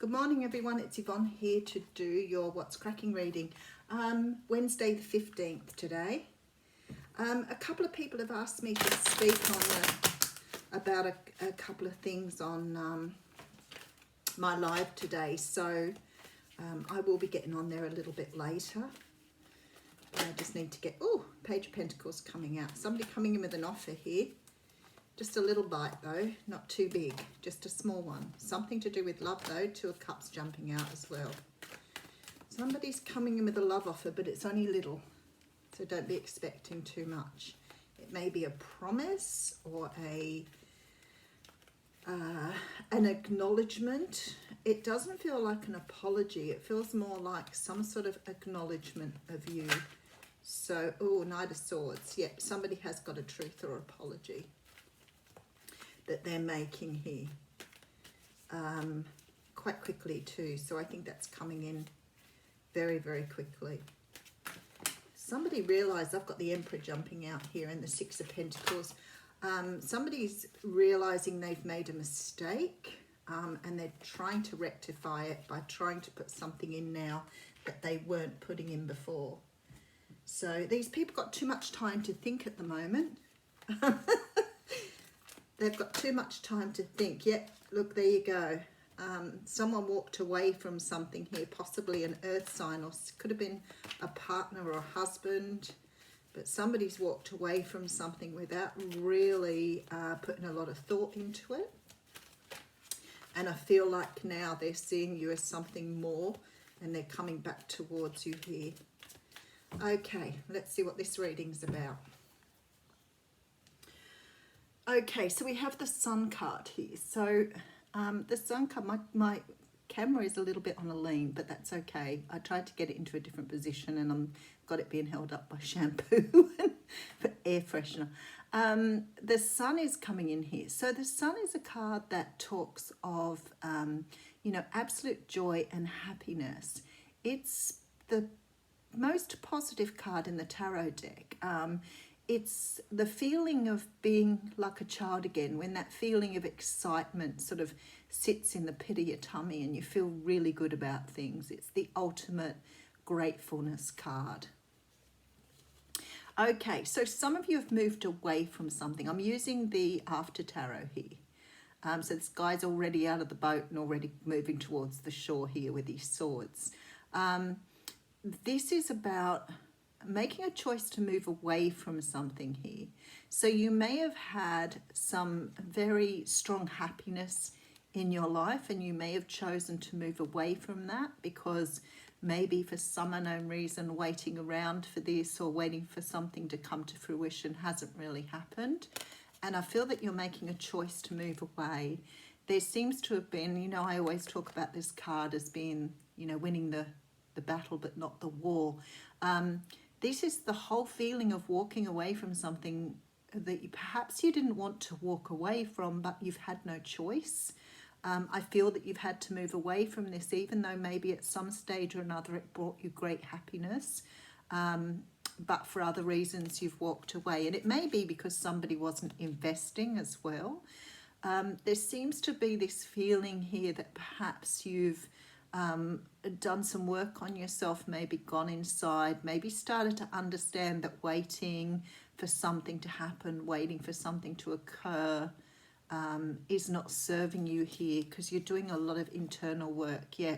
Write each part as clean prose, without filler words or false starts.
Good morning everyone, it's Yvonne here to do your What's Cracking reading. Wednesday the 15th today. A couple of people have asked me to speak on about a couple of things on my live today, so I will be getting on there a little bit later. I just need to get, Page of Pentacles coming out. Somebody coming in with an offer here. Just a little bite though, not too big, just a small one. Something to do with love though, Two of Cups jumping out as well. Somebody's coming in with a love offer, but it's only little, so don't be expecting too much. It may be a promise or an acknowledgement. It doesn't feel like an apology, it feels more like some sort of acknowledgement of you. So, Knight of Swords, yep, somebody has got a truth or apology that they're making here quite quickly too, so I think that's coming in very, very quickly. Somebody realised I've got the Emperor jumping out here and the Six of Pentacles. Somebody's realising they've made a mistake and they're trying to rectify it by trying to put something in now that they weren't putting in before. So these people got too much time to think at the moment. They've got too much time to think. Yep, look, there you go. Someone walked away from something here, possibly an earth sign, or could have been a partner or a husband, but somebody's walked away from something without really putting a lot of thought into it. And I feel like now they're seeing you as something more and they're coming back towards you here. Okay, let's see what this reading's about. Okay, so we have the Sun card here. So the Sun card, my camera is a little bit on a lean, but that's okay. I tried to get it into a different position and I've got it being held up by shampoo for air freshener. The Sun is coming in here. So the Sun is a card that talks of, absolute joy and happiness. It's the most positive card in the tarot deck. It's the feeling of being like a child again, when that feeling of excitement sort of sits in the pit of your tummy and you feel really good about things. It's the ultimate gratefulness card. Okay, so some of you have moved away from something. I'm using the After Tarot here. So this guy's already out of the boat and already moving towards the shore here with his swords. This is about making a choice to move away from something here. So you may have had some very strong happiness in your life and you may have chosen to move away from that because maybe for some unknown reason waiting around for this or waiting for something to come to fruition hasn't really happened. And I feel that you're making a choice to move away. There seems to have been, I always talk about this card as being, winning the battle but not the war. This is the whole feeling of walking away from something that perhaps you didn't want to walk away from, but you've had no choice. I feel that you've had to move away from this, even though maybe at some stage or another it brought you great happiness. But for other reasons you've walked away. And it may be because somebody wasn't investing as well. There seems to be this feeling here that perhaps you've done some work on yourself, maybe gone inside, maybe started to understand that waiting for something to happen, waiting for something to occur is not serving you here because you're doing a lot of internal work. Yeah,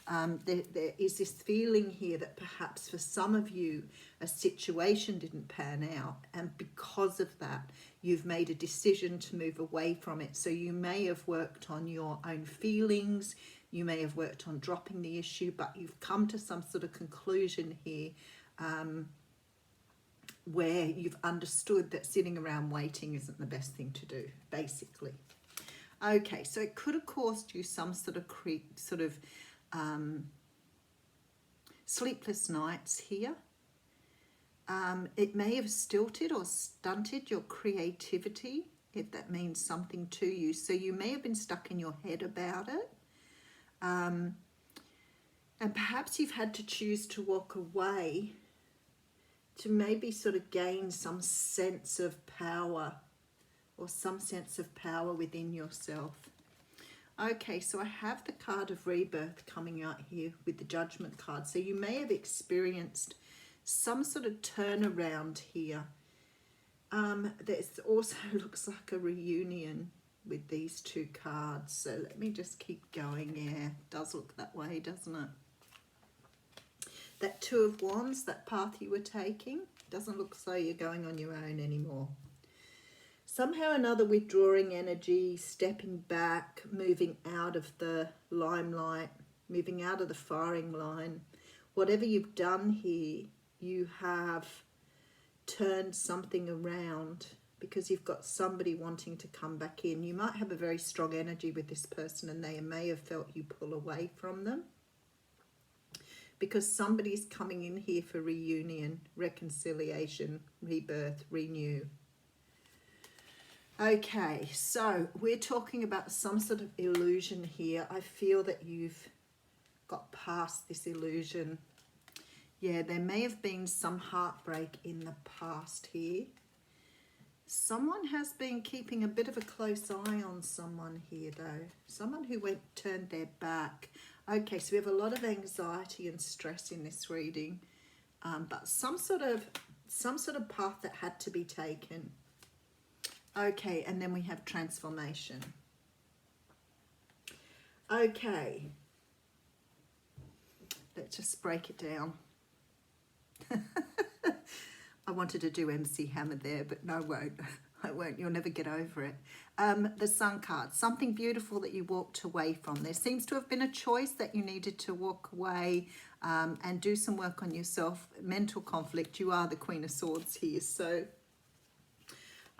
there is this feeling here that perhaps for some of you a situation didn't pan out and because of that you've made a decision to move away from it. So you may have worked on your own feelings, you may have worked on dropping the issue, but you've come to some sort of conclusion here where you've understood that sitting around waiting isn't the best thing to do, basically. Okay, so it could have caused you some sort of sleepless nights here. It may have stilted or stunted your creativity, if that means something to you. So you may have been stuck in your head about it. And perhaps you've had to choose to walk away to maybe sort of gain some sense of power or some sense of power within yourself. Okay, so I have the card of Rebirth coming out here with the Judgment card. So you may have experienced some sort of turnaround here. There's also looks like a reunion with these two cards. So let me just keep going. Yeah, it does look that way, doesn't it? That Two of Wands, that path you were taking, doesn't look as though you're going on your own anymore. Somehow or another, withdrawing energy, stepping back, moving out of the limelight, moving out of the firing line. Whatever you've done here, you have turned something around because you've got somebody wanting to come back in. You might have a very strong energy with this person and they may have felt you pull away from them, because somebody's coming in here for reunion, reconciliation, rebirth, renew. Okay, so we're talking about some sort of illusion here. I feel that you've got past this illusion. Yeah, there may have been some heartbreak in the past here. Someone has been keeping a bit of a close eye on someone here though. Someone who turned their back. Okay, so we have a lot of anxiety and stress in this reading, but some sort of path that had to be taken. Okay, and then we have transformation. Okay, let's just break it down. I wanted to do MC Hammer there, but no, I won't. You'll never get over it. The Sun card, something beautiful that you walked away from. There seems to have been a choice that you needed to walk away and do some work on yourself. Mental conflict. You are the Queen of Swords here. So,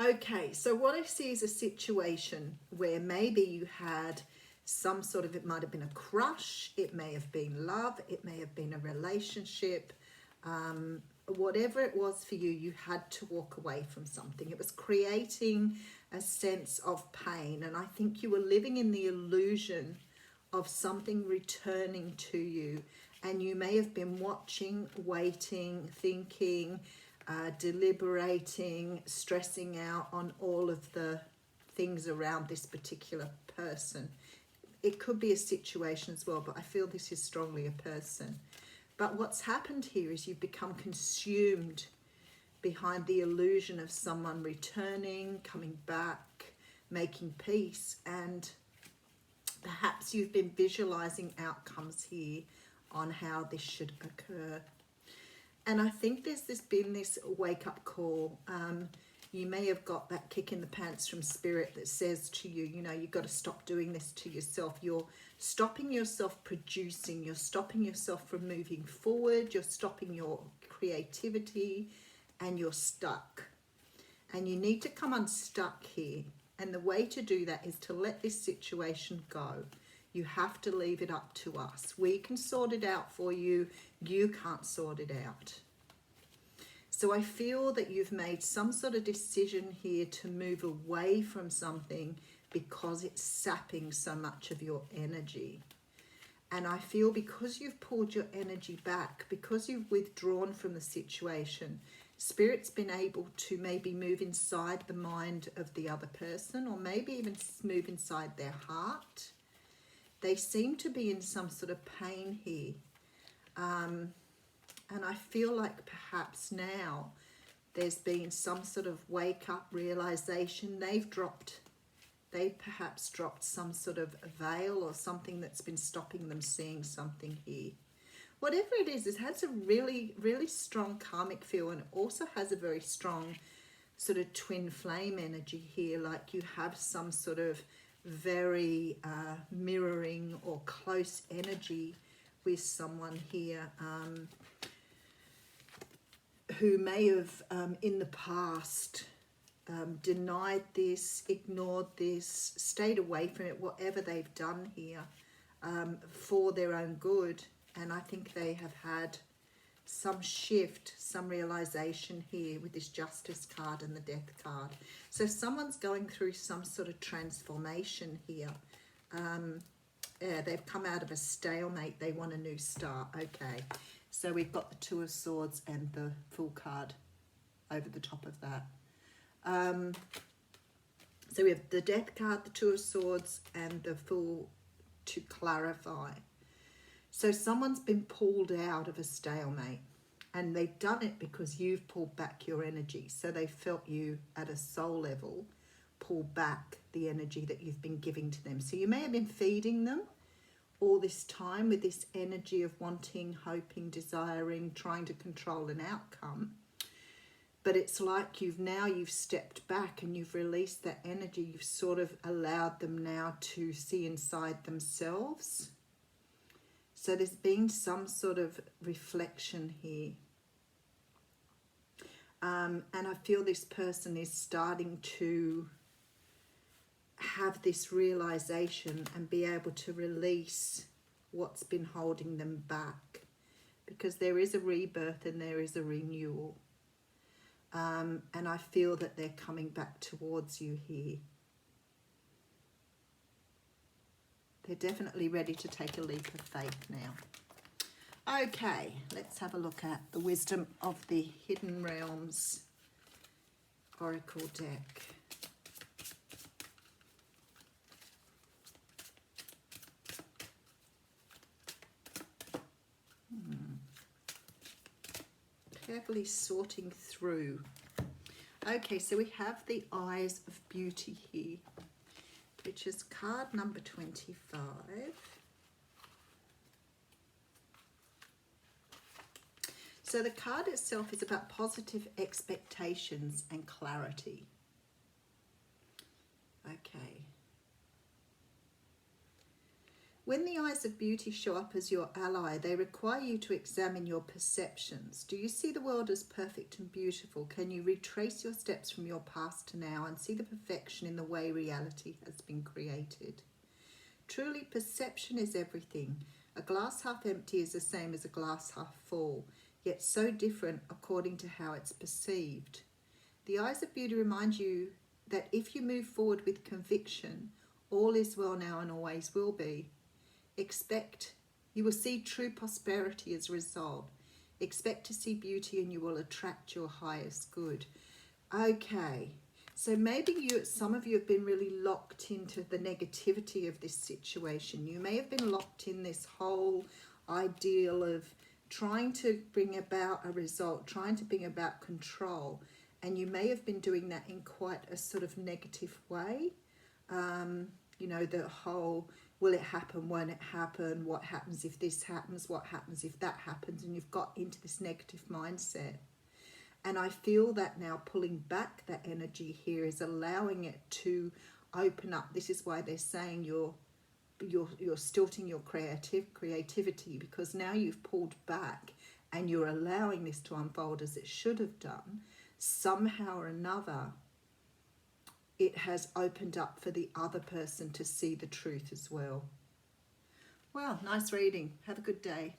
okay. So what I see is a situation where maybe you had some sort of, it might have been a crush. It may have been love. It may have been a relationship. Whatever it was for you, you had to walk away from something. It was creating a sense of pain. And I think you were living in the illusion of something returning to you. And you may have been watching, waiting, thinking, deliberating, stressing out on all of the things around this particular person. It could be a situation as well, but I feel this is strongly a person. But what's happened here is you've become consumed behind the illusion of someone returning, coming back, making peace, and perhaps you've been visualizing outcomes here on how this should occur. And I think there's been this wake-up call. You may have got that kick in the pants from Spirit that says to you, you know, you've got to stop doing this to yourself. You're stopping yourself producing. You're stopping yourself from moving forward. You're stopping your creativity and you're stuck. And you need to come unstuck here. And the way to do that is to let this situation go. You have to leave it up to us. We can sort it out for you. You can't sort it out. So I feel that you've made some sort of decision here to move away from something because it's sapping so much of your energy. And I feel because you've pulled your energy back, because you've withdrawn from the situation, Spirit's been able to maybe move inside the mind of the other person, or maybe even move inside their heart. They seem to be in some sort of pain here. And I feel like perhaps now there's been some sort of wake-up realization. They've perhaps dropped some sort of veil or something that's been stopping them seeing something here. Whatever it is, it has a really, really strong karmic feel, and it also has a very strong sort of twin flame energy here, like you have some sort of very mirroring or close energy with someone here. Who may have in the past denied this, ignored this, stayed away from it, whatever they've done here for their own good. And I think they have had some shift, some realization here with this Justice card and the Death card. So someone's going through some sort of transformation here. Yeah, they've come out of a stalemate. They want a new start. Okay. So we've got the Two of Swords and the Fool card over the top of that. So we have the Death card, the Two of Swords, and the Fool to clarify. So someone's been pulled out of a stalemate, and they've done it because you've pulled back your energy. So they felt you at a soul level pull back the energy that you've been giving to them. So you may have been feeding them all this time with this energy of wanting, hoping, desiring, trying to control an outcome. But it's like you've stepped back and you've released that energy. You've sort of allowed them now to see inside themselves. So there's been some sort of reflection here. And I feel this person is starting to have this realization and be able to release what's been holding them back. Because there is a rebirth and there is a renewal. And I feel that they're coming back towards you here. They're definitely ready to take a leap of faith now. Okay, let's have a look at the Wisdom of the Hidden Realms Oracle deck. Carefully sorting through. Okay, so we have the Eyes of Beauty here, which is card number 25. So the card itself is about positive expectations and clarity. Okay. When the Eyes of Beauty show up as your ally, they require you to examine your perceptions. Do you see the world as perfect and beautiful? Can you retrace your steps from your past to now and see the perfection in the way reality has been created? Truly, perception is everything. A glass half empty is the same as a glass half full, yet so different according to how it's perceived. The Eyes of Beauty remind you that if you move forward with conviction, all is well now and always will be. You will see true prosperity as a result. Expect to see beauty and you will attract your highest good. Okay, so maybe some of you have been really locked into the negativity of this situation. You may have been locked in this whole ideal of trying to bring about a result, trying to bring about control. And you may have been doing that in quite a sort of negative way. You know, the whole, will it happen, won't it happen, what happens if this happens, what happens if that happens, and you've got into this negative mindset. And I feel that now pulling back that energy here is allowing it to open up. This is why they're saying you're stilting your creativity, because now you've pulled back and you're allowing this to unfold as it should have done. Somehow or another, it has opened up for the other person to see the truth as well. Well, nice reading. Have a good day.